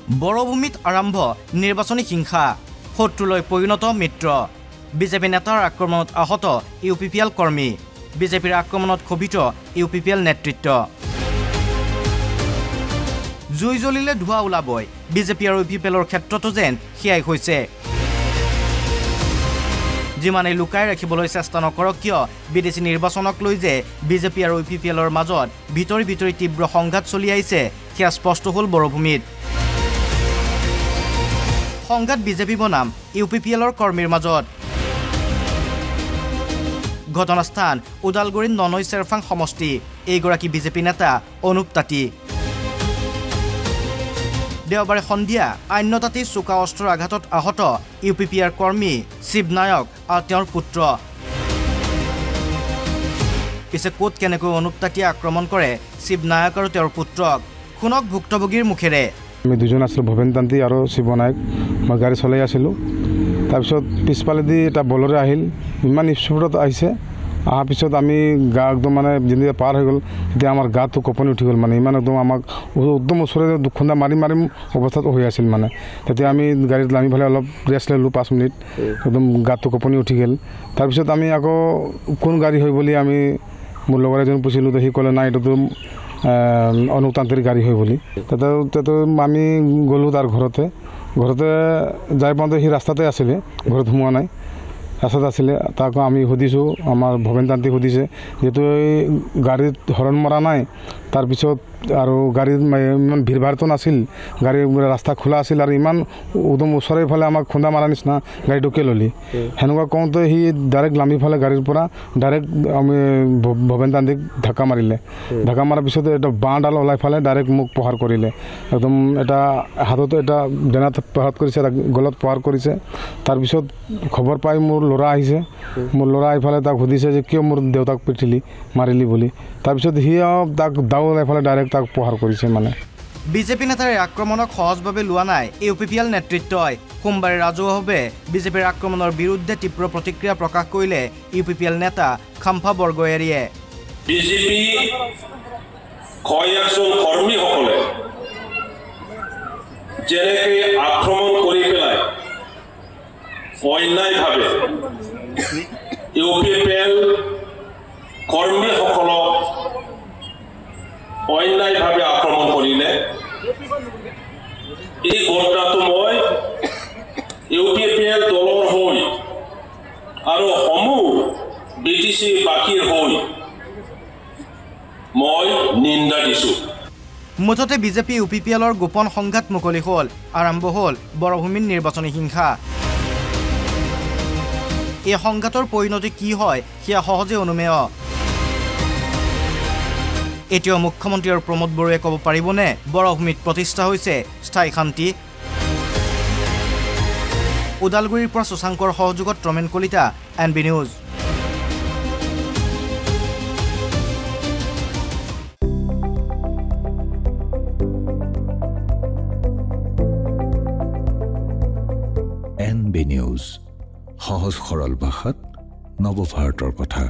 বৰভূমিত আৰম্ভ নিৰ্বাচনী হিংসা শত্ৰুলৈ পৰিণত মিত্ৰ বিজেপি নেতাৰ আক্ৰমণত আহত ইউপিপিএল কৰ্মী বিজেপিৰ আক্ৰমণত ক্ষোভিত ইউপিপিএল নেতৃত্ব জুই জ্বলিলে ধোঁৱা ওলাবই বিজেপি আৰু ইউপিপিএলৰ ক্ষেত্ৰতো যেন সেয়াই হৈছে যিমানে লুকাই ৰাখিবলৈ চেষ্টা নকৰক কিয় বিদেশী নিৰ্বাচনক লৈ যে বিজেপি আৰু ইউপিপিএলৰ মাজত ভিতৰি তীব্ৰ সংঘাত চলি আহিছে সেয়া স্পষ্ট হ'ল বৰভূমিত সংঘাত বিজেপি বনাম ইউপিপিএলৰ কৰ্মীৰ মাজত ঘটনাস্থান ওদালগুৰিৰ ননৈ চেৰফাং সমষ্টি এইগৰাকী বিজেপি নেতা অনুপ তাঁতী দেওবাৰে সন্ধিয়া আইনতাঁতী চোকা অস্ত্ৰৰ আঘাতত আহত ইউপিপিএৰ কৰ্মী শিৱ নায়ক আৰু তেওঁৰ পুত্ৰ পিছে ক'ত কেনেকৈ অনুপ তাঁতীয়ে আক্ৰমণ কৰে শিৱ নায়ক আৰু তেওঁৰ পুত্ৰক শুনক ভুক্তভোগীৰ মুখেৰে আমি দুজন আছিলোঁ ভৱেন তাঁতী আৰু শিৱ নায়ক মই গাড়ী চলাই আছিলোঁ তাৰপিছত পিছফালেদি এটা বলৰে আহিল ইমান স্পীডত আহিছে অহাৰ পিছত আমি গা একদম মানে যেনেকৈ পাৰ হৈ গ'ল তেতিয়া আমাৰ গাটো কঁপনি উঠি গ'ল মানে ইমান একদম আমাক একদম ওচৰতে দুখুন্দা মাৰিম অৱস্থাত হৈ আছিল মানে তেতিয়া আমি গাড়ীত নামি পেলাই অলপ ৰেষ্ট ল'লোঁ 5 মিনিট একদম গাটো কঁপনি উঠি গ'ল তাৰপিছত আমি আকৌ কোন গাড়ী হয় বুলি আমি মোৰ লগৰ এজন পুছিলোঁ সি ক'লে নাই এইটোতো অনুপ তাঁতীৰ গাড়ী হয় বুলি তাতে আমি গ'লোঁ তাৰ ঘৰতে যাই পাওঁতে সি ৰাস্তাতে আছিলে ঘৰত সোমোৱা নাই ৰাস্তাত আছিলে তাক আমি সুধিছোঁ আমাৰ ভৱেন তাঁতীক সুধিছে যিহেতু এই গাড়ীত হৰণ মৰা নাই তাৰপিছত আৰু গাড়ীত ইমান ভিৰ ভাৰটো নাছিল গাড়ী ৰাস্তা খোলা আছিল আৰু ইমান একদম ওচৰে ফালে আমাক খুন্দা মাৰা নিচিনা গাড়ীটোকে ল'লি সেনেকুৱা কওঁতে সি ডাইৰেক্ট নামি ফালে গাড়ীৰ পৰা ডাইৰেক্ট আমি ভৱেন তাঁতীক ঢাকা মাৰিলে ঢাকা মাৰাৰ পিছত এটা বাঁহডাল ওলাই ফালে ডাইৰেক্ট মোক প্ৰহাৰ কৰিলে একদম এটা হাততো এটা ডেনাত প্ৰহাৰ কৰিছে এটা গলত প্ৰহাৰ কৰিছে তাৰপিছত খবৰ পাই মোৰ ল'ৰা আহিছে মোৰ ল'ৰা এইফালে তাক সুধিছে যে কিয় মোৰ দেউতাক পিটিলি মাৰিলি বুলি তাৰপিছত সি তাক দাও এইফালে ডাইৰেক্ট তাক প্ৰহাৰ কৰিছে মানে বিজেপি নেতাৰ আক্ৰমণক সহজভাৱে লোৱা নাই ইউপিপিএল নেতৃত্বই সোমবাৰে ৰাজহুৱাভাৱে বিজেপিৰ আক্ৰমণৰ বিৰুদ্ধে তীব্ৰ প্ৰতিক্ৰিয়া প্ৰকাশ কৰিলে ইউপিপিএল নেতা খাম্ফা বৰগয়াৰীয়ে বিজেপি কয়েকজন কৰ্মীসকলে যেনেকৈ আক্ৰমণ কৰি পেলাই অন্যায়ভাৱে ইউপিপিএল কৰ্মীসকলক অন্যায়ভাৱে আক্ৰমণ কৰিলে এই ঘটনাটো মই ইউপিপিএল দলৰ হৈ আৰু সমূহ বিটিচি বাকীৰ হৈ মই নিন্দা দিছোঁ মুঠতে বিজেপি ইউপিপিএলৰ গোপন সংঘাত মুকলি হ'ল আৰম্ভ হ'ল বৰভূমিৰ নিৰ্বাচনী হিংসা এই সংঘাতৰ পৰিণতি কি হয় সেয়া সহজে অনুমেয় এতিয়াও মুখ্যমন্ত্ৰী আৰু প্ৰমোদ বড়োৱে ক'ব পাৰিবনে বৰভূমিত প্ৰতিষ্ঠা হৈছে স্থায়ী শান্তি ওদালগুৰিৰ পৰা শশাংকৰ সহযোগত Ramen Kalita NB news NB news সহজ সৰল ভাষাত নৱভাৰতৰ কথা